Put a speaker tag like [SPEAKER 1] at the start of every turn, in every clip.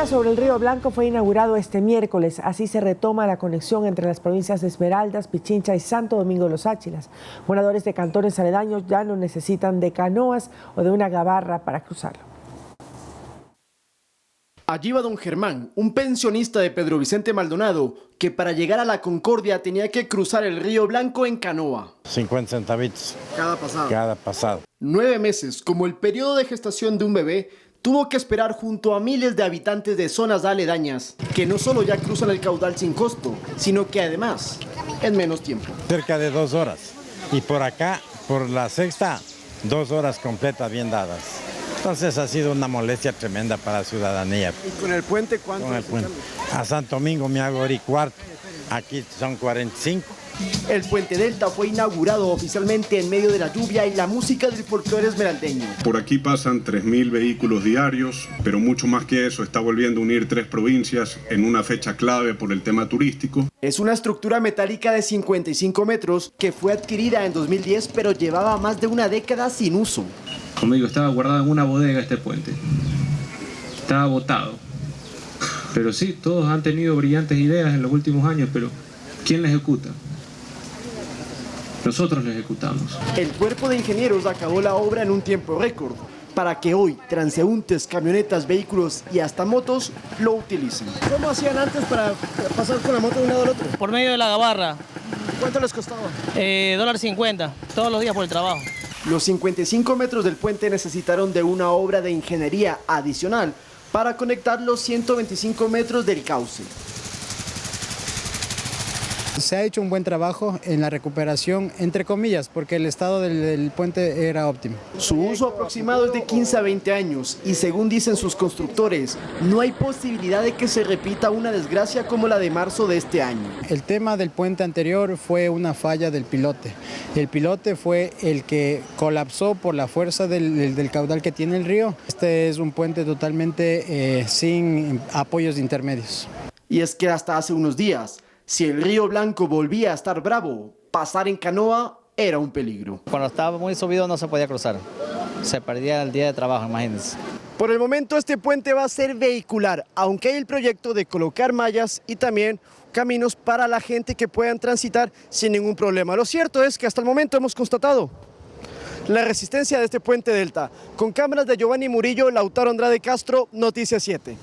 [SPEAKER 1] Delta sobre el Río Blanco fue inaugurado este miércoles. Así se retoma la conexión entre las provincias de Esmeraldas, Pichincha y Santo Domingo de los Áchilas. Moradores de cantones aledaños ya no necesitan de canoas o de una gabarra para cruzarlo.
[SPEAKER 2] Allí va don Germán, un pensionista de Pedro Vicente Maldonado, que para llegar a la Concordia tenía que cruzar el Río Blanco en canoa.
[SPEAKER 3] 50 centavitos.
[SPEAKER 2] Cada pasado. 9 meses, como el periodo de gestación de un bebé, tuvo que esperar junto a miles de habitantes de zonas aledañas, que no solo ya cruzan el caudal sin costo, sino que además, en menos tiempo.
[SPEAKER 3] Cerca de 2 horas. Y por acá, por la sexta, 2 horas completas bien dadas. Entonces ha sido una molestia tremenda para la ciudadanía.
[SPEAKER 2] ¿Y con el puente cuánto?
[SPEAKER 3] Con el puente. A Santo Domingo me hago hora y cuarto, aquí son 45.
[SPEAKER 2] El puente Delta fue inaugurado oficialmente en medio de la lluvia y la música del folclore esmeraldeño.
[SPEAKER 4] Por aquí pasan 3.000 vehículos diarios, pero mucho más que eso, está volviendo a unir 3 provincias en una fecha clave por el tema turístico.
[SPEAKER 2] Es una estructura metálica de 55 metros que fue adquirida en 2010, pero llevaba más de una década sin uso.
[SPEAKER 5] Como digo, estaba guardado en una bodega este puente. Estaba botado. Pero sí, todos han tenido brillantes ideas en los últimos años, pero ¿quién la ejecuta? Nosotros la ejecutamos.
[SPEAKER 2] El cuerpo de ingenieros acabó la obra en un tiempo récord, para que hoy transeúntes, camionetas, vehículos y hasta motos lo utilicen. ¿Cómo hacían antes para pasar con la moto de un lado al otro?
[SPEAKER 6] Por medio de la gabarra.
[SPEAKER 2] ¿Cuánto les costaba?
[SPEAKER 6] $1.50, todos los días por el trabajo.
[SPEAKER 2] Los 55 metros del puente necesitaron de una obra de ingeniería adicional para conectar los 125 metros del cauce.
[SPEAKER 7] Se ha hecho un buen trabajo en la recuperación, entre comillas, porque el estado del puente era óptimo.
[SPEAKER 2] Su uso aproximado es de 15 a 20 años y según dicen sus constructores, no hay posibilidad de que se repita una desgracia como la de marzo de este año.
[SPEAKER 7] El tema del puente anterior fue una falla del pilote. El pilote fue el que colapsó por la fuerza del caudal que tiene el río. Este es un puente totalmente sin apoyos intermedios.
[SPEAKER 2] Y es que hasta hace unos días, si el Río Blanco volvía a estar bravo, pasar en canoa era un peligro.
[SPEAKER 6] Cuando estaba muy subido no se podía cruzar. Se perdía el día de trabajo, imagínense.
[SPEAKER 2] Por el momento este puente va a ser vehicular, aunque hay el proyecto de colocar mallas y también caminos para la gente que puedan transitar sin ningún problema. Lo cierto es que hasta el momento hemos constatado la resistencia de este puente Delta. Con cámaras de Giovanni Murillo, Lautaro Andrade Castro, Noticias 7.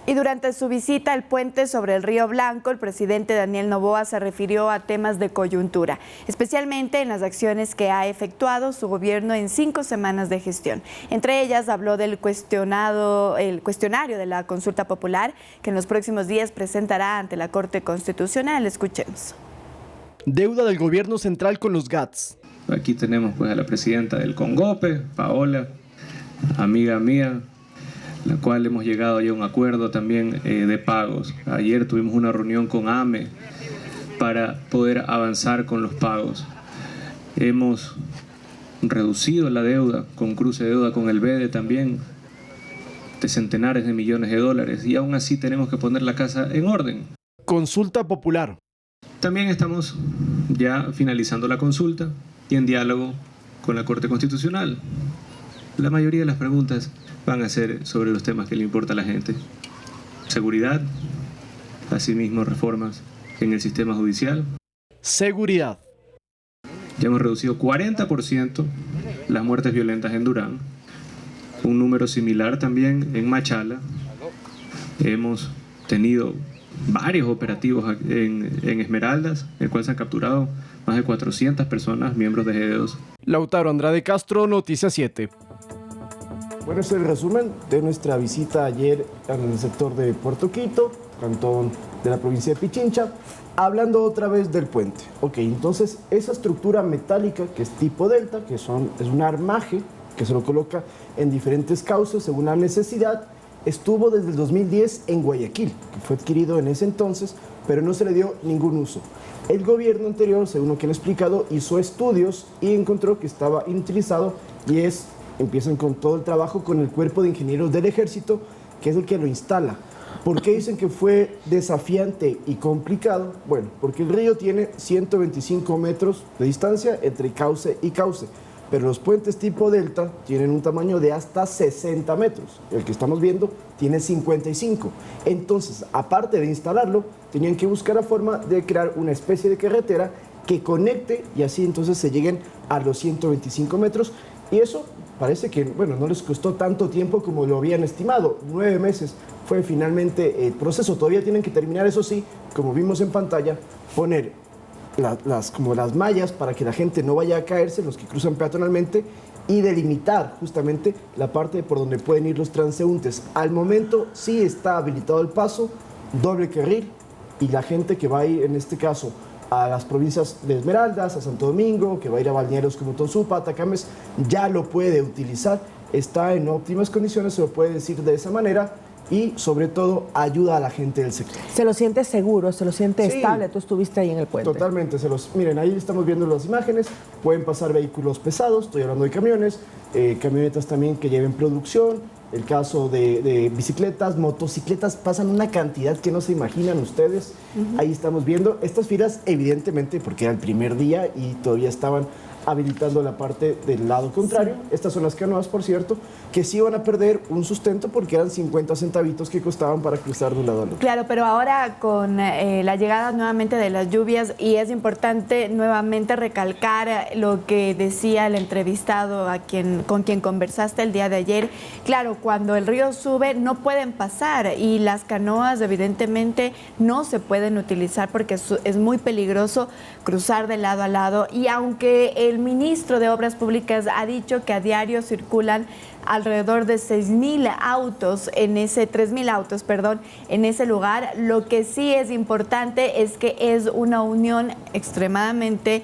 [SPEAKER 8] Y durante su visita al puente sobre el Río Blanco, el presidente Daniel Noboa se refirió a temas de coyuntura, especialmente en las acciones que ha efectuado su gobierno en 5 semanas de gestión. Entre ellas habló del cuestionario de la consulta popular que en los próximos días presentará ante la Corte Constitucional. Escuchemos.
[SPEAKER 2] Deuda del gobierno central con los GATS.
[SPEAKER 5] Aquí tenemos pues a la presidenta del CONGOPE, Paola, amiga mía, la cual hemos llegado ya a un acuerdo también de pagos. Ayer tuvimos una reunión con AME para poder avanzar con los pagos. Hemos reducido la deuda con cruce de deuda con el BEDE también de centenares de millones de dólares y aún así tenemos que poner la casa en orden.
[SPEAKER 2] Consulta popular.
[SPEAKER 5] También estamos ya finalizando la consulta y en diálogo con la Corte Constitucional. La mayoría de las preguntas van a ser sobre los temas que le importa a la gente. Seguridad, asimismo reformas en el sistema judicial.
[SPEAKER 2] Seguridad.
[SPEAKER 5] Ya hemos reducido 40% las muertes violentas en Durán, un número similar también en Machala. Hemos tenido varios operativos en Esmeraldas, en el cual se han capturado más de 400 personas, miembros de G2.
[SPEAKER 2] Lautaro Andrade Castro, Noticias 7. Bueno, es el resumen de nuestra visita ayer en el sector de Puerto Quito, cantón de la provincia de Pichincha, hablando otra vez del puente. Ok, entonces esa estructura metálica que es tipo delta, que es un armaje que se lo coloca en diferentes cauces según la necesidad, estuvo desde el 2010 en Guayaquil, que fue adquirido en ese entonces, pero no se le dio ningún uso. El gobierno anterior, según lo que han explicado, hizo estudios y encontró que estaba inutilizado y empiezan con todo el trabajo con el cuerpo de ingenieros del ejército, que es el que lo instala. ¿Por qué dicen que fue desafiante y complicado? Bueno, porque el río tiene 125 metros de distancia entre cauce y cauce. pero los puentes tipo Delta tienen un tamaño de hasta 60 metros. El que estamos viendo tiene 55. Entonces, aparte de instalarlo, tenían que buscar la forma de crear una especie de carretera que conecte y así entonces se lleguen a los 125 metros. Y eso parece que, bueno, no les costó tanto tiempo como lo habían estimado. 9 meses fue finalmente el proceso. Todavía tienen que terminar, eso sí, como vimos en pantalla, poner las mallas para que la gente no vaya a caerse, los que cruzan peatonalmente, y delimitar justamente la parte por donde pueden ir los transeúntes. Al momento sí está habilitado el paso, doble carril, y la gente que va a ir, en este caso, a las provincias de Esmeraldas, a Santo Domingo, que va a ir a balnearios como Tonsupa, Atacames, ya lo puede utilizar, está en óptimas condiciones, se lo puede decir de esa manera, y sobre todo ayuda a la gente del sector.
[SPEAKER 1] ¿Se lo siente seguro? ¿Se lo siente estable? Tú estuviste ahí en el puente.
[SPEAKER 2] Totalmente. Miren, ahí estamos viendo las imágenes. Pueden pasar vehículos pesados, estoy hablando de camiones, camionetas también que lleven producción, el caso de bicicletas, motocicletas, pasan una cantidad que no se imaginan ustedes. Ahí estamos viendo estas filas, evidentemente, porque era el primer día y todavía estaban habilitando la parte del lado contrario. Sí. Estas son las canoas, por cierto, que sí van a perder un sustento porque eran 50 centavitos que costaban para cruzar de un lado al otro.
[SPEAKER 8] Claro, pero ahora con la llegada nuevamente de las lluvias, y es importante nuevamente recalcar lo que decía el entrevistado con quien conversaste el día de ayer. Claro, cuando el río sube no pueden pasar y las canoas evidentemente no se pueden utilizar porque es muy peligroso cruzar de lado a lado, y aunque el ministro de Obras Públicas ha dicho que a diario circulan alrededor de 3.000 autos en ese lugar, lo que sí es importante es que es una unión extremadamente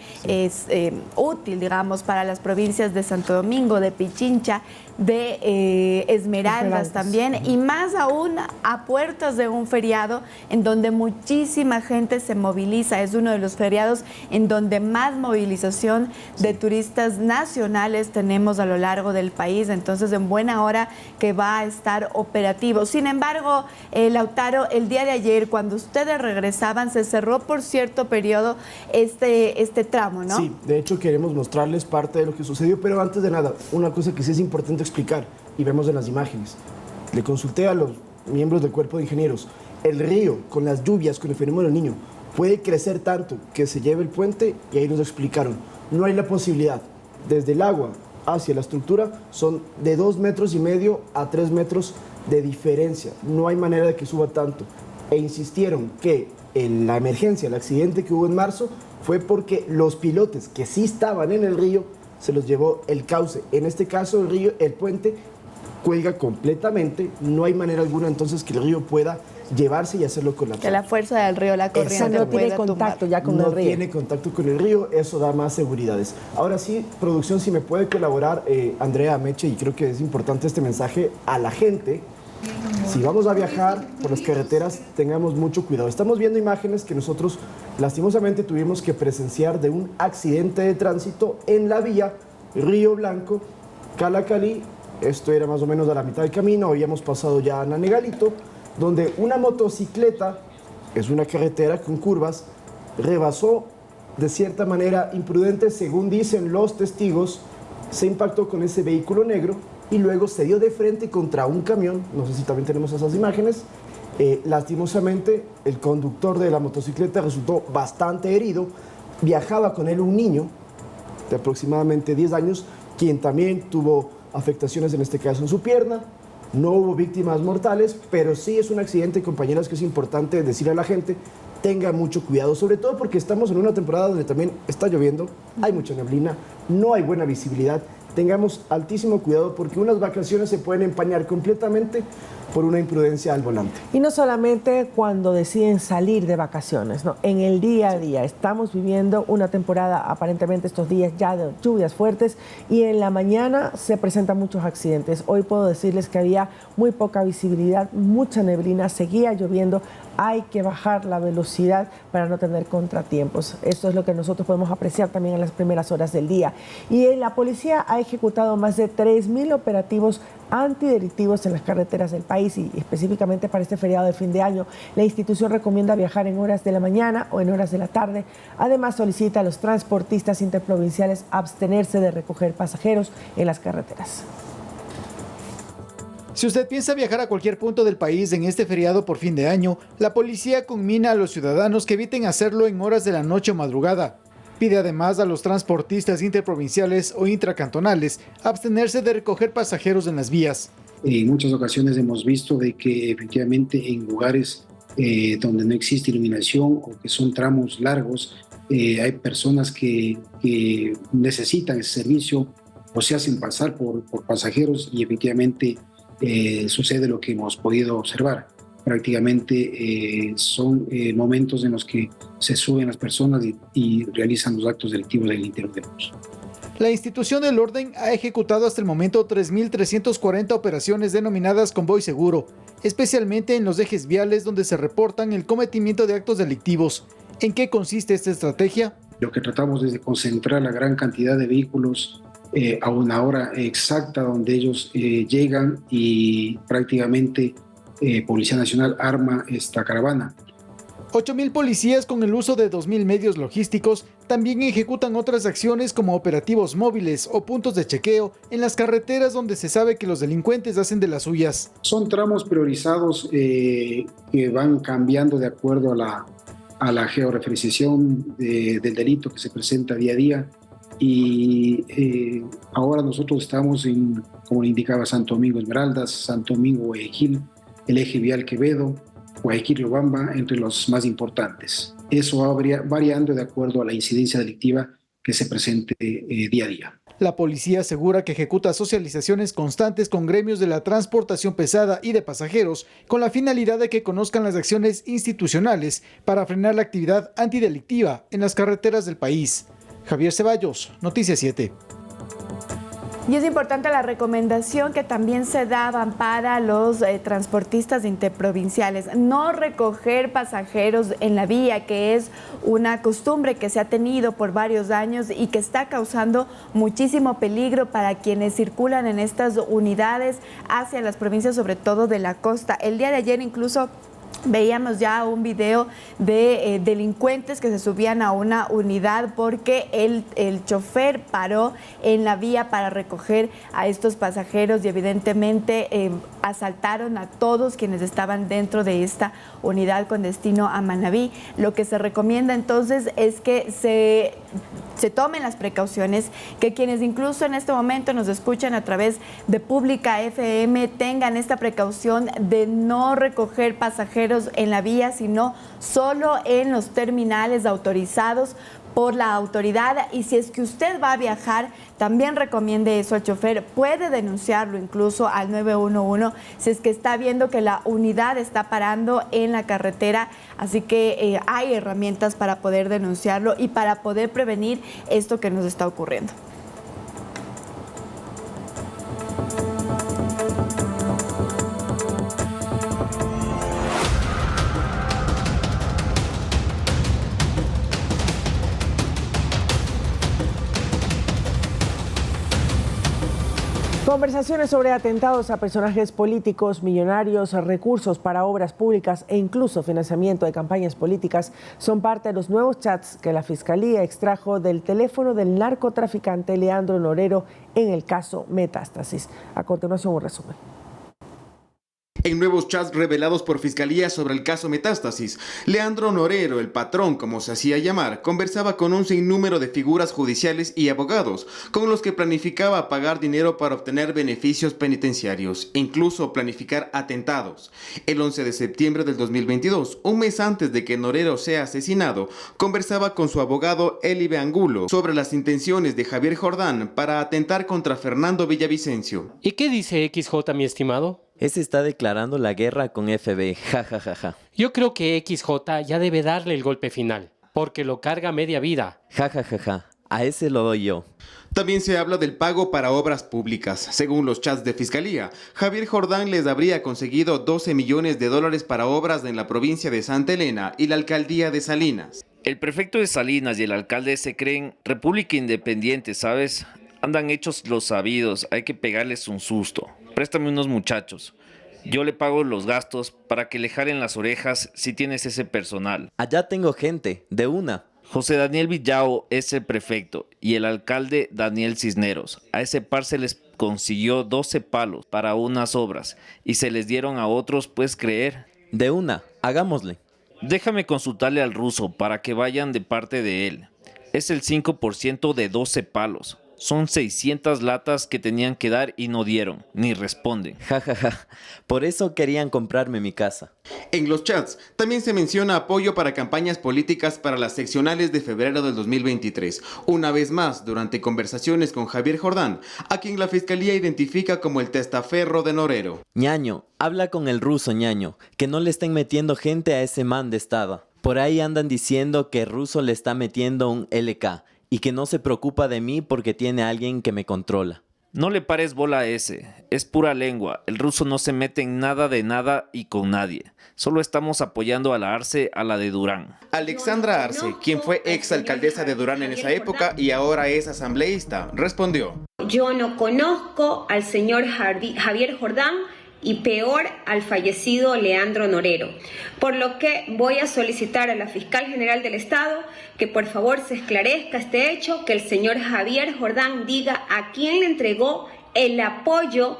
[SPEAKER 8] útil, digamos, para las provincias de Santo Domingo, de Pichincha, de Esmeraldas también, y más aún a puertas de un feriado en donde muchísima gente se moviliza. Es uno de los feriados en donde más movilización de turistas nacionales tenemos a lo largo del país, entonces en buena hora que va a estar operativo. Sin embargo, Lautaro, el día de ayer, cuando ustedes regresaban, se cerró por cierto periodo este tramo, ¿no?
[SPEAKER 2] Sí, de hecho queremos mostrarles parte de lo que sucedió, pero antes de nada, una cosa que sí es importante explicar, y vemos en las imágenes. Le consulté a los miembros del cuerpo de ingenieros. El río, con las lluvias, con el fenómeno del Niño, puede crecer tanto que se lleve el puente, y ahí nos explicaron. No hay la posibilidad. Desde el agua hacia la estructura son de 2,5 metros a 3 metros de diferencia. No hay manera de que suba tanto. E insistieron que la emergencia, el accidente que hubo en marzo, fue porque los pilotes que sí estaban en el río se los llevó el cauce. En este caso, el puente cuelga completamente, no hay manera alguna entonces que el río pueda llevarse y hacerlo colapsar.
[SPEAKER 8] Que la fuerza del río, la corriente
[SPEAKER 1] no tiene contacto ya con el río.
[SPEAKER 2] No tiene contacto con el río, eso da más seguridades. Ahora sí, producción, si me puede colaborar, Andrea, Meche, y creo que es importante este mensaje a la gente. Si vamos a viajar por las carreteras, tengamos mucho cuidado. Estamos viendo imágenes que nosotros lastimosamente tuvimos que presenciar de un accidente de tránsito en la vía Río Blanco, Calacalí. Esto era más o menos a la mitad del camino, habíamos pasado ya a Nanegalito, donde una motocicleta, es una carretera con curvas, rebasó de cierta manera imprudente, según dicen los testigos, se impactó con ese vehículo negro y luego se dio de frente contra un camión. No sé si también tenemos esas imágenes. Lastimosamente, el conductor de la motocicleta resultó bastante herido. Viajaba con él un niño de aproximadamente 10 años, quien también tuvo afectaciones, en este caso en su pierna. No hubo víctimas mortales, pero sí es un accidente, compañeras, que es importante decirle a la gente, tenga mucho cuidado, sobre todo porque estamos en una temporada donde también está lloviendo, hay mucha neblina, no hay buena visibilidad. Tengamos altísimo cuidado porque unas vacaciones se pueden empañar completamente por una imprudencia al volante.
[SPEAKER 1] Y no solamente cuando deciden salir de vacaciones, ¿no? En el día a día. Estamos viviendo una temporada, aparentemente estos días ya de lluvias fuertes, y en la mañana se presentan muchos accidentes. Hoy puedo decirles que había muy poca visibilidad, mucha neblina, seguía lloviendo. Hay que bajar la velocidad para no tener contratiempos. Esto es lo que nosotros podemos apreciar también en las primeras horas del día. Y la policía ha ejecutado más de 3.000 operativos antidelictivos en las carreteras del país y específicamente para este feriado de fin de año. La institución recomienda viajar en horas de la mañana o en horas de la tarde. Además, solicita a los transportistas interprovinciales abstenerse de recoger pasajeros en las carreteras.
[SPEAKER 9] Si usted piensa viajar a cualquier punto del país en este feriado por fin de año, la policía conmina a los ciudadanos que eviten hacerlo en horas de la noche o madrugada. Pide además a los transportistas interprovinciales o intracantonales abstenerse de recoger pasajeros en las vías.
[SPEAKER 10] En muchas ocasiones hemos visto de que efectivamente en lugares donde no existe iluminación o que son tramos largos, hay personas que necesitan ese servicio o se hacen pasar por pasajeros y efectivamente sucede lo que hemos podido observar. Prácticamente son momentos en los que se suben las personas y realizan los actos delictivos del interior del bus.
[SPEAKER 9] La institución del orden ha ejecutado hasta el momento 3.340 operaciones denominadas convoy seguro, especialmente en los ejes viales donde se reportan el cometimiento de actos delictivos. ¿En qué consiste esta estrategia?
[SPEAKER 10] Lo que tratamos es de concentrar la gran cantidad de vehículos a una hora exacta donde ellos llegan y prácticamente Policía Nacional arma esta caravana.
[SPEAKER 9] 8.000 policías con el uso de 2.000 medios logísticos también ejecutan otras acciones como operativos móviles o puntos de chequeo en las carreteras donde se sabe que los delincuentes hacen de las suyas.
[SPEAKER 10] Son tramos priorizados que van cambiando de acuerdo a la georreferenciación del delito que se presenta día a día. Y ahora nosotros estamos en, como le indicaba, Santo Domingo Esmeraldas, Santo Domingo Guayaquil, el eje vial Quevedo, Guayaquil-Riobamba, entre los más importantes. Eso va variando de acuerdo a la incidencia delictiva que se presente día a día.
[SPEAKER 9] La policía asegura que ejecuta socializaciones constantes con gremios de la transportación pesada y de pasajeros con la finalidad de que conozcan las acciones institucionales para frenar la actividad antidelictiva en las carreteras del país. Javier Ceballos, Noticias 7.
[SPEAKER 8] Y es importante la recomendación que también se daban para los transportistas interprovinciales, no recoger pasajeros en la vía, que es una costumbre que se ha tenido por varios años y que está causando muchísimo peligro para quienes circulan en estas unidades hacia las provincias, sobre todo de la costa. El día de ayer incluso veíamos ya un video de delincuentes que se subían a una unidad porque el chofer paró en la vía para recoger a estos pasajeros y evidentemente asaltaron a todos quienes estaban dentro de esta unidad con destino a Manabí. Lo que se recomienda entonces es que se tomen las precauciones, que quienes incluso en este momento nos escuchan a través de Pública FM tengan esta precaución de no recoger pasajeros en la vía, sino solo en los terminales autorizados por la autoridad. Y si es que usted va a viajar, también recomiende eso al chofer, puede denunciarlo incluso al 911 si es que está viendo que la unidad está parando en la carretera, así que hay herramientas para poder denunciarlo y para poder prevenir esto que nos está ocurriendo.
[SPEAKER 1] Conversaciones sobre atentados a personajes políticos, millonarios, recursos para obras públicas e incluso financiamiento de campañas políticas son parte de los nuevos chats que la Fiscalía extrajo del teléfono del narcotraficante Leandro Norero en el caso Metástasis. A continuación, un resumen.
[SPEAKER 11] En nuevos chats revelados por Fiscalía sobre el caso Metástasis, Leandro Norero, el patrón como se hacía llamar, conversaba con un sinnúmero de figuras judiciales y abogados, con los que planificaba pagar dinero para obtener beneficios penitenciarios, incluso planificar atentados. El 11 de septiembre del 2022, un mes antes de que Norero sea asesinado, conversaba con su abogado Eli Angulo sobre las intenciones de Javier Jordán para atentar contra Fernando Villavicencio.
[SPEAKER 12] ¿Y qué dice XJ, mi estimado?
[SPEAKER 13] Ese está declarando la guerra con FB, jajajaja.
[SPEAKER 12] Yo creo que XJ ya debe darle el golpe final, porque lo carga media vida.
[SPEAKER 13] Jajajaja, a ese lo doy yo.
[SPEAKER 11] También se habla del pago para obras públicas. Según los chats de Fiscalía, Javier Jordán les habría conseguido $12 millones para obras en la provincia de Santa Elena y la alcaldía de Salinas.
[SPEAKER 14] El prefecto de Salinas y el alcalde se creen república independiente, ¿sabes? Andan hechos los sabidos, hay que pegarles un susto. Préstame unos muchachos. Yo le pago los gastos para que le jalen las orejas si tienes ese personal.
[SPEAKER 13] Allá tengo gente, de una.
[SPEAKER 14] José Daniel Villao es el prefecto y el alcalde Daniel Cisneros. A ese par se les consiguió 12 palos para unas obras y se les dieron a otros, ¿puedes creer?
[SPEAKER 13] De una, hagámosle.
[SPEAKER 14] Déjame consultarle al ruso para que vayan de parte de él. Es el 5% de 12 palos. Son 600 latas que tenían que dar y no dieron, ni responden.
[SPEAKER 13] Ja. Por eso querían comprarme mi casa.
[SPEAKER 11] En los chats también se menciona apoyo para campañas políticas para las seccionales de febrero del 2023. Una vez más, durante conversaciones con Javier Jordán, a quien la fiscalía identifica como el testaferro de Norero.
[SPEAKER 13] Ñaño, habla con el ruso, Ñaño, que no le estén metiendo gente a ese man de estado. Por ahí andan diciendo que el ruso le está metiendo un LK. Y que no se preocupa de mí porque tiene a alguien que me controla.
[SPEAKER 14] No le pares bola a ese, es pura lengua. El ruso no se mete en nada de nada y con nadie. Solo estamos apoyando a la Arce, a la de Durán.
[SPEAKER 11] Alexandra Arce, quien fue exalcaldesa de Durán en esa época y ahora es asambleísta, respondió:
[SPEAKER 15] Yo no conozco al señor Javier Jordán y peor al fallecido Leandro Norero, por lo que voy a solicitar a la Fiscal General del Estado que por favor se esclarezca este hecho, que el señor Javier Jordán diga a quién le entregó el apoyo,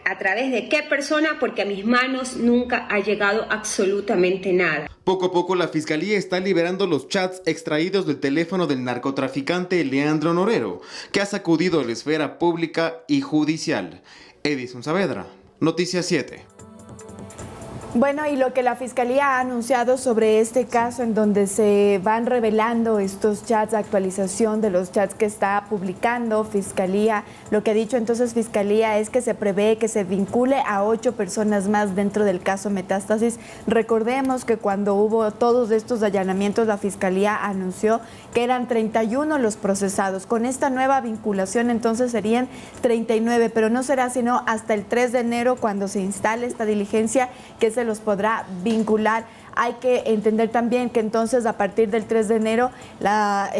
[SPEAKER 15] a través de qué persona, porque a mis manos nunca ha llegado absolutamente nada.
[SPEAKER 11] Poco a poco la Fiscalía está liberando los chats extraídos del teléfono del narcotraficante Leandro Norero, que ha sacudido la esfera pública y judicial. Edison Saavedra, Noticias 7.
[SPEAKER 8] Bueno, y lo que la Fiscalía ha anunciado sobre este caso en donde se van revelando estos chats, actualización de los chats que está publicando Fiscalía, lo que ha dicho entonces Fiscalía es que se prevé que se vincule a 8 personas más dentro del caso Metástasis. Recordemos que cuando hubo todos estos allanamientos, la Fiscalía anunció que eran 31 los procesados. Con esta nueva vinculación entonces serían 39, pero no será sino hasta el 3 de enero cuando se instale esta diligencia que se los podrá vincular. Hay que entender también que entonces a partir del 3 de enero la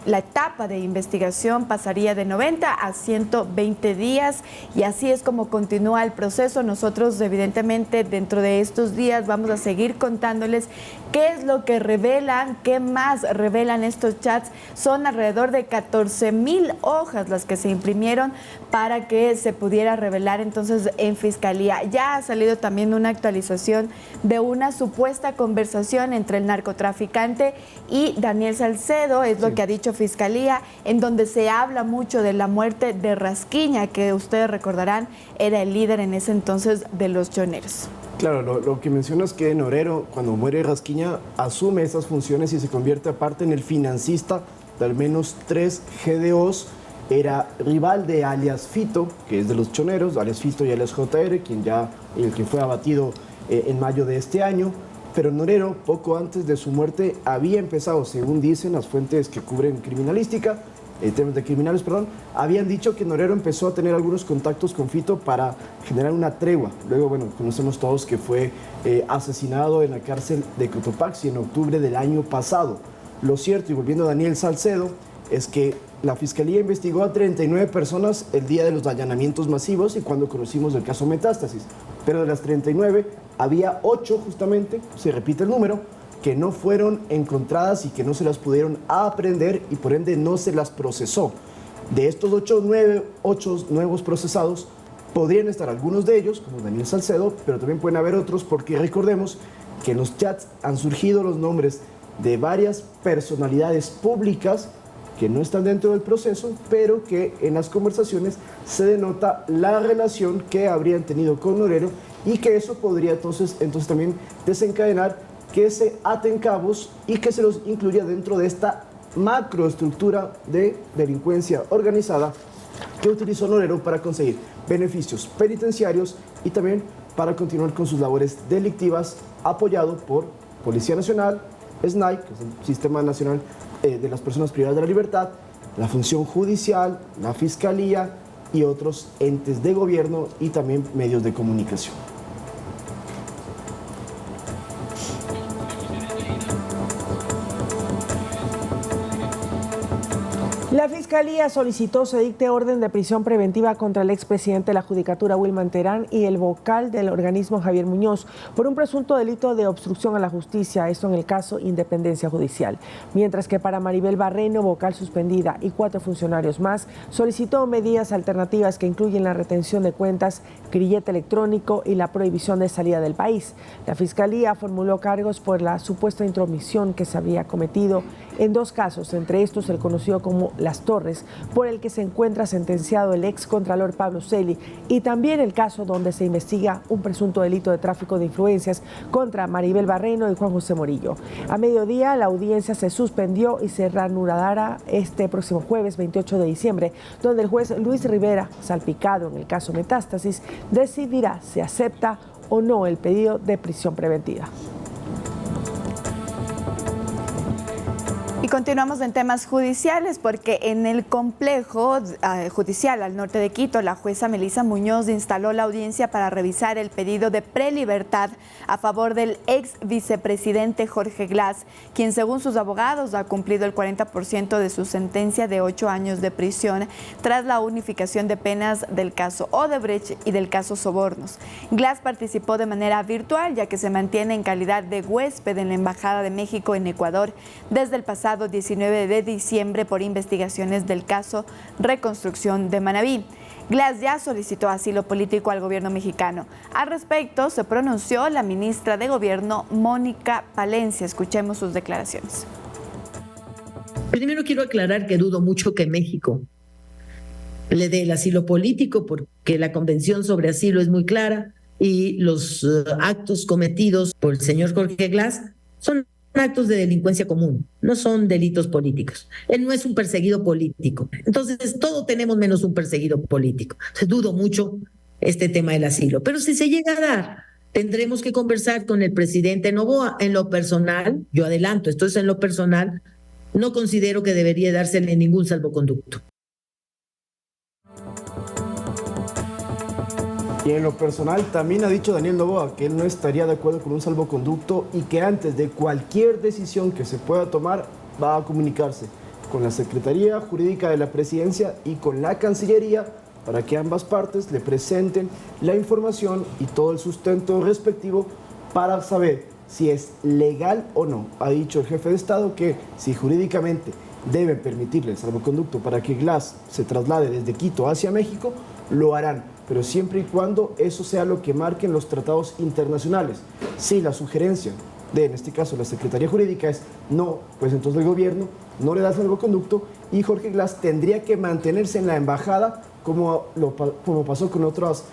[SPEAKER 8] etapa de investigación pasaría de 90 a 120 días y así es como continúa el proceso. Nosotros evidentemente dentro de estos días vamos a seguir contándoles qué es lo que revelan, qué más revelan estos chats. Son alrededor de 14,000 hojas las que se imprimieron para que se pudiera revelar entonces en Fiscalía. Ya ha salido también una actualización de una supuesta conversación entre el narcotraficante y Daniel Salcedo, es lo que ha dicho Fiscalía, en donde se habla mucho de la muerte de Rasquiña, que ustedes recordarán era el líder en ese entonces de los choneros.
[SPEAKER 2] Claro, lo que mencionas que Norero, cuando muere Rasquiña, asume esas funciones y se convierte aparte en el financista de al menos 3 GDOs. Era rival de alias Fito, que es de los choneros, alias Fito y alias JR, quien fue abatido en mayo de este año. Pero Norero, poco antes de su muerte, había empezado, según dicen las fuentes que cubren criminalística, temas de criminales, habían dicho que Norero empezó a tener algunos contactos con Fito para generar una tregua. Luego, bueno, conocemos todos que fue asesinado en la cárcel de Cotopaxi en octubre del año pasado. Lo cierto, y volviendo a Daniel Salcedo, es que la Fiscalía investigó a 39 personas el día de los allanamientos masivos y cuando conocimos el caso Metástasis. Pero de las 39, había 8 justamente, se repite el número, que no fueron encontradas y que no se las pudieron aprehender y por ende no se las procesó. De estos 8 nuevos procesados, podrían estar algunos de ellos, como Daniel Salcedo, pero también pueden haber otros porque recordemos que en los chats han surgido los nombres de varias personalidades públicas que no están dentro del proceso, pero que en las conversaciones se denota la relación que habrían tenido con Norero y que eso podría entonces también desencadenar que se aten cabos y que se los incluya dentro de esta macroestructura de delincuencia organizada que utilizó Norero para conseguir beneficios penitenciarios y también para continuar con sus labores delictivas, apoyado por Policía Nacional, SNAI, que es el Sistema Nacional de las Personas Privadas de la Libertad, la Función Judicial, la Fiscalía y otros entes de gobierno y también medios de comunicación.
[SPEAKER 1] La Fiscalía solicitó se dicte orden de prisión preventiva contra el expresidente de la Judicatura, Wilman Terán, y el vocal del organismo, Javier Muñoz, por un presunto delito de obstrucción a la justicia, esto en el caso Independencia Judicial. Mientras que para Maribel Barreno, vocal suspendida, y 4 funcionarios más, solicitó medidas alternativas que incluyen la retención de cuentas, grillete electrónico y la prohibición de salida del país. La Fiscalía formuló cargos por la supuesta intromisión que se había cometido en 2 casos, entre estos el conocido como Las Torres, por el que se encuentra sentenciado el excontralor Pablo Celi, y también el caso donde se investiga un presunto delito de tráfico de influencias contra Maribel Barreno y Juan José Morillo. A mediodía la audiencia se suspendió y se reanudará este próximo jueves 28 de diciembre, donde el juez Luis Rivera, salpicado en el caso Metástasis, decidirá si acepta o no el pedido de prisión preventiva.
[SPEAKER 8] Y continuamos en temas judiciales porque en el complejo judicial al norte de Quito, la jueza Melissa Muñoz instaló la audiencia para revisar el pedido de prelibertad a favor del ex vicepresidente Jorge Glass, quien según sus abogados ha cumplido el 40% de su sentencia de 8 años de prisión tras la unificación de penas del caso Odebrecht y del caso Sobornos. Glass participó de manera virtual ya que se mantiene en calidad de huésped en la Embajada de México en Ecuador desde el pasado 19 de diciembre por investigaciones del caso Reconstrucción de Manabí. Glass ya solicitó asilo político al gobierno mexicano. Al respecto se pronunció la ministra de Gobierno, Mónica Palencia. Escuchemos sus declaraciones.
[SPEAKER 16] Primero quiero aclarar que dudo mucho que México le dé el asilo político porque la Convención sobre Asilo es muy clara y los actos cometidos por el señor Jorge Glass son actos de delincuencia común, no son delitos políticos. Él no es un perseguido político. Entonces, todos tenemos menos un perseguido político. Entonces, dudo mucho este tema del asilo. Pero si se llega a dar, tendremos que conversar con el presidente Noboa. En lo personal, yo adelanto, esto es en lo personal, no considero que debería dársele ningún salvoconducto.
[SPEAKER 2] Y en lo personal también ha dicho Daniel Noboa que él no estaría de acuerdo con un salvoconducto y que antes de cualquier decisión que se pueda tomar va a comunicarse con la Secretaría Jurídica de la Presidencia y con la Cancillería para que ambas partes le presenten la información y todo el sustento respectivo para saber si es legal o no. Ha dicho el jefe de Estado que si jurídicamente deben permitirle el salvoconducto para que Glass se traslade desde Quito hacia México, lo harán, pero siempre y cuando eso sea lo que marquen los tratados internacionales. Si la sugerencia de, en este caso, la Secretaría Jurídica es no, pues entonces el gobierno no le da salvoconducto y Jorge Glass tendría que mantenerse en la embajada como pasó con otros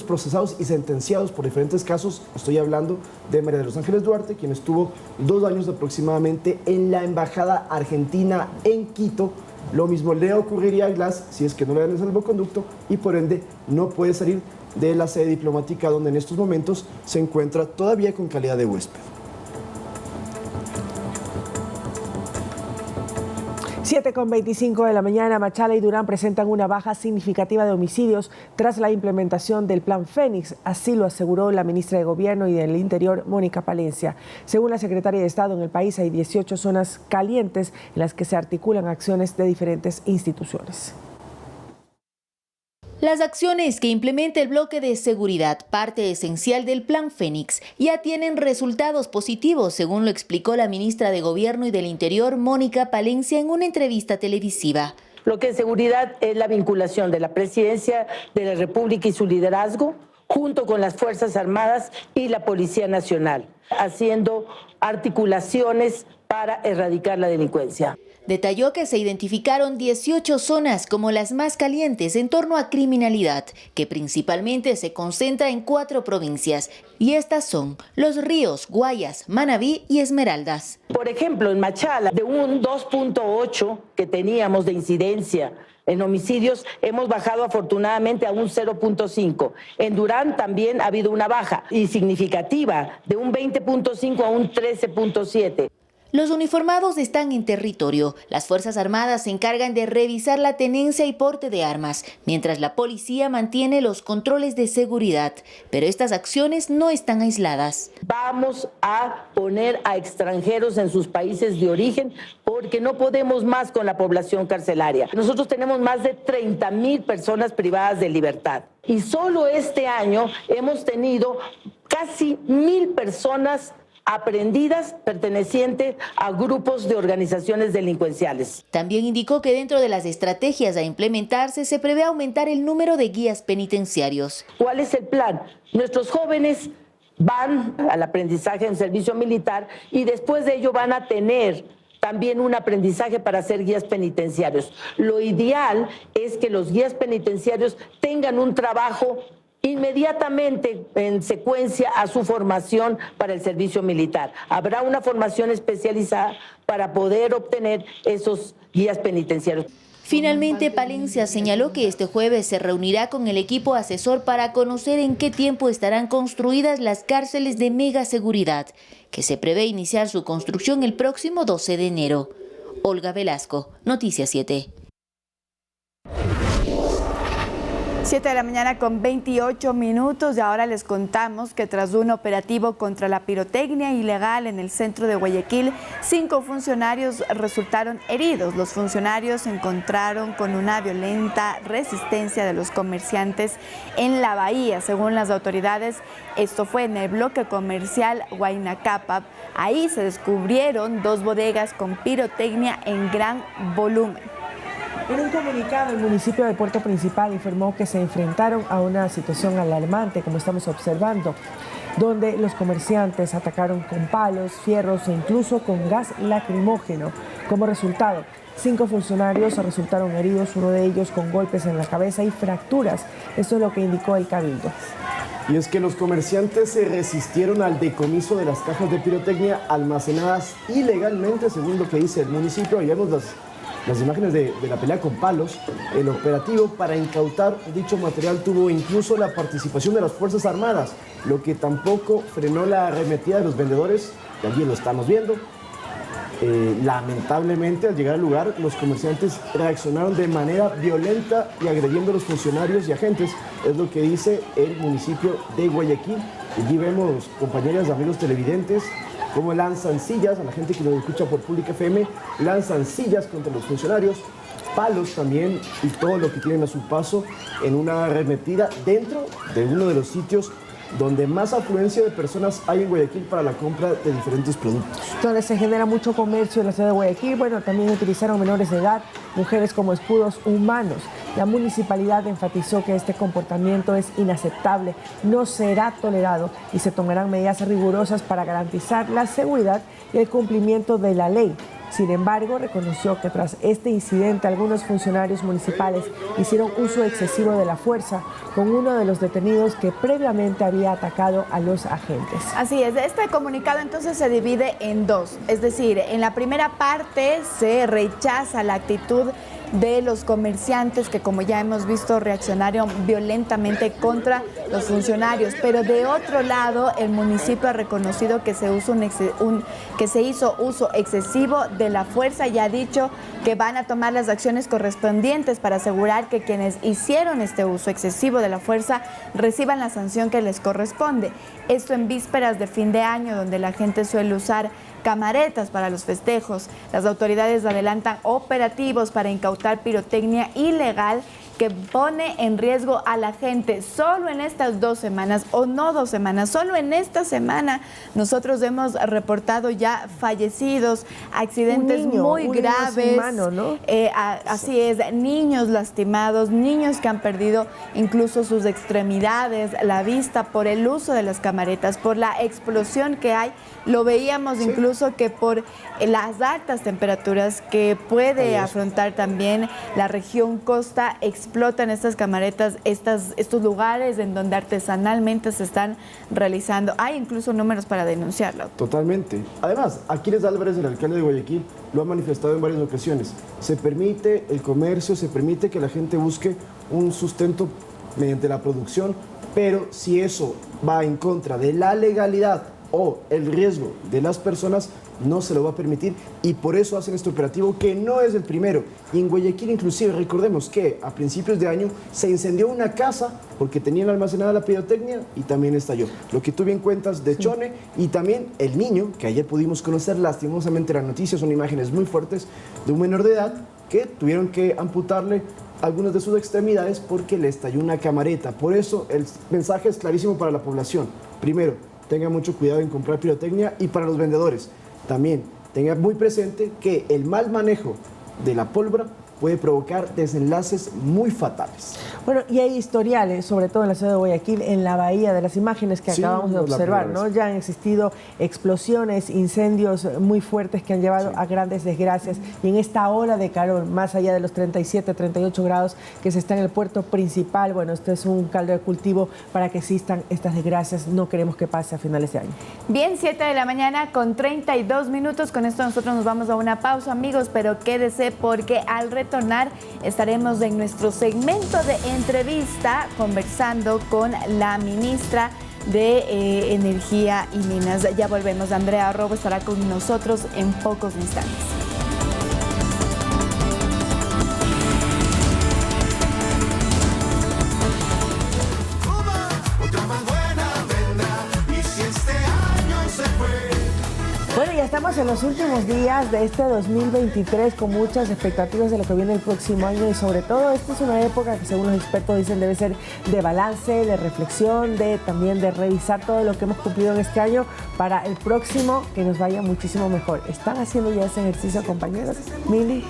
[SPEAKER 2] procesados y sentenciados por diferentes casos. Estoy hablando de María de los Ángeles Duarte, quien estuvo 2 años aproximadamente en la embajada argentina en Quito. Lo mismo le ocurriría a Glass si es que no le dan el salvoconducto y por ende no puede salir de la sede diplomática donde en estos momentos se encuentra todavía con calidad de huésped.
[SPEAKER 1] 7:25 de la mañana, Machala y Durán presentan una baja significativa de homicidios tras la implementación del Plan Fénix. Así lo aseguró la ministra de Gobierno y del Interior, Mónica Palencia. Según la secretaria de Estado, en el país hay 18 zonas calientes en las que se articulan acciones de diferentes instituciones.
[SPEAKER 17] Las acciones que implementa el bloque de seguridad, parte esencial del Plan Fénix, ya tienen resultados positivos, según lo explicó la ministra de Gobierno y del Interior, Mónica Palencia, en una entrevista televisiva.
[SPEAKER 18] Lo que es seguridad es la vinculación de la Presidencia de la República y su liderazgo, junto con las Fuerzas Armadas y la Policía Nacional, haciendo articulaciones para erradicar la delincuencia.
[SPEAKER 17] Detalló que se identificaron 18 zonas como las más calientes en torno a criminalidad, que principalmente se concentra en 4 provincias, y estas son Los Ríos, Guayas, Manabí y Esmeraldas.
[SPEAKER 18] Por ejemplo, en Machala, de un 2.8 que teníamos de incidencia en homicidios, hemos bajado afortunadamente a un 0.5. En Durán también ha habido una baja y significativa, de un 20.5 a un 13.7.
[SPEAKER 17] Los uniformados están en territorio. Las Fuerzas Armadas se encargan de revisar la tenencia y porte de armas, mientras la policía mantiene los controles de seguridad. Pero estas acciones no están aisladas.
[SPEAKER 18] Vamos a poner a extranjeros en sus países de origen porque no podemos más con la población carcelaria. Nosotros tenemos más de 30,000 personas privadas de libertad. Y solo este año hemos tenido casi 1,000 personas aprehendidas pertenecientes a grupos de organizaciones delincuenciales.
[SPEAKER 17] También indicó que dentro de las estrategias a implementarse se prevé aumentar el número de guías penitenciarios.
[SPEAKER 18] ¿Cuál es el plan? Nuestros jóvenes van al aprendizaje en servicio militar y después de ello van a tener también un aprendizaje para ser guías penitenciarios. Lo ideal es que los guías penitenciarios tengan un trabajo inmediatamente en secuencia a su formación para el servicio militar. Habrá una formación especializada para poder obtener esos guías penitenciarios.
[SPEAKER 17] Finalmente, Palencia señaló que este jueves se reunirá con el equipo asesor para conocer en qué tiempo estarán construidas las cárceles de mega seguridad, que se prevé iniciar su construcción el próximo 12 de enero. Olga Velasco, Noticias 7.
[SPEAKER 8] 7 de la mañana con 28 minutos y ahora les contamos que tras un operativo contra la pirotecnia ilegal en el centro de Guayaquil, 5 funcionarios resultaron heridos. Los funcionarios se encontraron con una violenta resistencia de los comerciantes en la bahía. Según las autoridades, esto fue en el bloque comercial Huayna Cápac. Ahí se descubrieron 2 bodegas con pirotecnia en gran volumen.
[SPEAKER 1] En un comunicado, el municipio de Puerto Principal informó que se enfrentaron a una situación alarmante, como estamos observando, donde los comerciantes atacaron con palos, fierros e incluso con gas lacrimógeno. Como resultado, 5 funcionarios resultaron heridos, uno de ellos con golpes en la cabeza y fracturas. Esto es lo que indicó el Cabildo.
[SPEAKER 2] Y es que los comerciantes se resistieron al decomiso de las cajas de pirotecnia almacenadas ilegalmente, según lo que dice el municipio. Ahí vemos las imágenes de la pelea con palos. El operativo para incautar dicho material tuvo incluso la participación de las Fuerzas Armadas, lo que tampoco frenó la arremetida de los vendedores, que allí lo estamos viendo. Lamentablemente, al llegar al lugar, los comerciantes reaccionaron de manera violenta y agrediendo a los funcionarios y agentes, es lo que dice el municipio de Guayaquil. Allí vemos, compañeras, amigos televidentes, cómo lanzan sillas a la gente que nos escucha por Pública FM, lanzan sillas contra los funcionarios, palos también y todo lo que tienen a su paso en una arremetida dentro de uno de los sitios donde más afluencia de personas hay en Guayaquil para la compra de diferentes productos.
[SPEAKER 1] Donde se genera mucho comercio en la ciudad de Guayaquil. Bueno, también utilizaron menores de edad, mujeres como escudos humanos. La municipalidad enfatizó que este comportamiento es inaceptable, no será tolerado y se tomarán medidas rigurosas para garantizar la seguridad y el cumplimiento de la ley. Sin embargo, reconoció que tras este incidente algunos funcionarios municipales hicieron uso excesivo de la fuerza con uno de los detenidos que previamente había atacado a los agentes.
[SPEAKER 8] Así es, este comunicado entonces se divide en 2, es decir, en la primera parte se rechaza la actitud de los comerciantes que, como ya hemos visto, reaccionaron violentamente contra los funcionarios, pero de otro lado el municipio ha reconocido que se hizo uso excesivo de la fuerza y ha dicho que van a tomar las acciones correspondientes para asegurar que quienes hicieron este uso excesivo de la fuerza reciban la sanción que les corresponde. Esto en vísperas de fin de año, donde la gente suele usar camaretas para los festejos. Las autoridades adelantan operativos para incautar pirotecnia ilegal que pone en riesgo a la gente. Solo en estas 2 semanas, o no 2 semanas, solo en esta semana nosotros hemos reportado ya fallecidos, accidentes muy graves,
[SPEAKER 1] humano, ¿no?
[SPEAKER 8] Así es, niños lastimados, niños que han perdido incluso sus extremidades, la vista por el uso de las camaretas, por la explosión que hay. Lo veíamos incluso que por las altas temperaturas que puede afrontar también la región costa, explotan estas camaretas, estos lugares en donde artesanalmente se están realizando. Hay incluso números para denunciarlo.
[SPEAKER 2] Totalmente. Además, Aquiles Álvarez, el alcalde de Guayaquil, lo ha manifestado en varias ocasiones. Se permite el comercio, se permite que la gente busque un sustento mediante la producción, pero si eso va en contra de la legalidad o el riesgo de las personas, no se lo va a permitir y por eso hacen este operativo que no es el primero. Y en Guayaquil inclusive recordemos que a principios de año se incendió una casa porque tenían almacenada la pirotecnia y también estalló. Lo que tú bien cuentas de Chone y también el niño, que ayer pudimos conocer lastimosamente la noticia, son imágenes muy fuertes de un menor de edad que tuvieron que amputarle algunas de sus extremidades porque le estalló una camareta. Por eso el mensaje es clarísimo para la población. Primero, tenga mucho cuidado en comprar pirotecnia y para los vendedores también tenga muy presente que el mal manejo de la pólvora puede provocar desenlaces muy fatales.
[SPEAKER 1] Bueno, y hay historiales, sobre todo en la ciudad de Guayaquil, en la bahía, de las imágenes que acabamos de observar, ¿no? Ya han existido explosiones, incendios muy fuertes que han llevado a grandes desgracias. Y en esta ola de calor, más allá de los 37, 38 grados que se está en el puerto principal, bueno, este es un caldo de cultivo para que existan estas desgracias. No queremos que pase a finales de año.
[SPEAKER 8] Bien, 7 de la mañana con 32 minutos. Con esto nosotros nos vamos a una pausa, amigos, pero quédese porque al retornar estaremos en nuestro segmento de entrevista conversando con la ministra de Energía y Minas. Ya volvemos. Andrea Robo estará con nosotros en pocos instantes.
[SPEAKER 1] Bueno, ya estamos en los últimos días de este 2023 con muchas expectativas de lo que viene el próximo año y sobre todo esta es una época que según los expertos dicen debe ser de balance, de reflexión, también de revisar todo lo que hemos cumplido en este año para el próximo que nos vaya muchísimo mejor. ¿Están haciendo ya ese ejercicio, compañeros? Mili.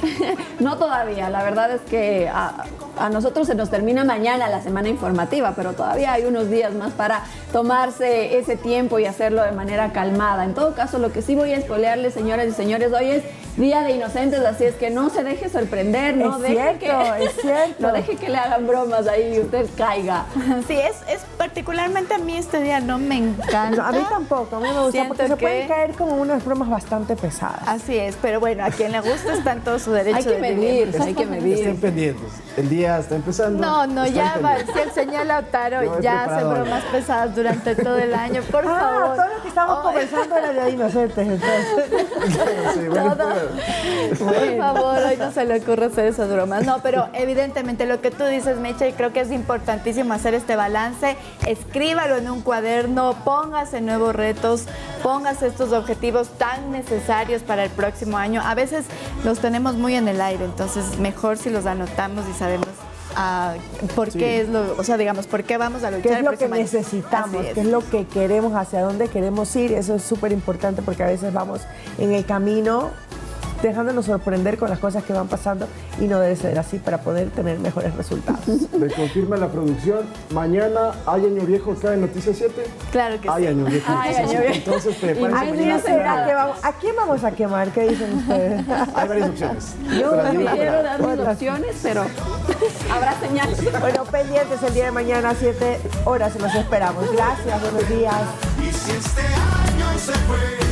[SPEAKER 19] No todavía, la verdad es que a nosotros se nos termina mañana la semana informativa, pero todavía hay unos días más para tomarse ese tiempo y hacerlo de manera calmada. En todo caso, lo que sí voy a espolearles, señoras y señores, hoy es Día de Inocentes, así es que no se deje sorprender, no deje no deje que le hagan bromas ahí y usted caiga.
[SPEAKER 8] Sí, es particularmente a mí este día no me encanta.
[SPEAKER 1] No, a mí tampoco, a mí me gusta porque se pueden caer como unas bromas bastante pesadas.
[SPEAKER 8] Así es, pero bueno, a quien le gusta está en todo su derecho.
[SPEAKER 19] Hay que medir, hay que medir.
[SPEAKER 2] Estén pendientes, el día está empezando.
[SPEAKER 8] No, ya va, si el señor Lautaro ya hace bromas pesadas durante todo el año, por favor.
[SPEAKER 1] Todo lo que estamos conversando era de Inocentes, entonces.
[SPEAKER 2] Sí, bueno,
[SPEAKER 8] por favor, hoy no se le ocurre hacer esas bromas. No, pero evidentemente lo que tú dices, Mecha, y creo que es importantísimo hacer este balance. Escríbalo en un cuaderno, póngase nuevos retos, póngase estos objetivos tan necesarios para el próximo año. A veces los tenemos muy en el aire, entonces mejor si los anotamos y sabemos por qué es lo, o sea, digamos, por qué vamos a luchar.
[SPEAKER 1] ¿Qué es lo que necesitamos? ¿Qué es lo que queremos? ¿Hacia dónde queremos ir? Eso es súper importante porque a veces vamos en el camino dejándonos sorprender con las cosas que van pasando y no debe ser así para poder tener mejores resultados.
[SPEAKER 2] Me confirma la producción, mañana hay Año Viejo acá en Noticias 7.
[SPEAKER 8] Claro que
[SPEAKER 2] hay
[SPEAKER 8] sí.
[SPEAKER 2] Año Viejo.
[SPEAKER 8] Hay Año Viejo.
[SPEAKER 2] Entonces prepárense mañana.
[SPEAKER 1] ¿A quién vamos a quemar? ¿Qué dicen ustedes?
[SPEAKER 2] Hay varias opciones.
[SPEAKER 19] Yo quiero dar mis opciones, pero habrá señales.
[SPEAKER 1] Bueno, pendientes el día de mañana a 7 horas, los esperamos. Gracias, buenos días.
[SPEAKER 20] Y si este año se fue.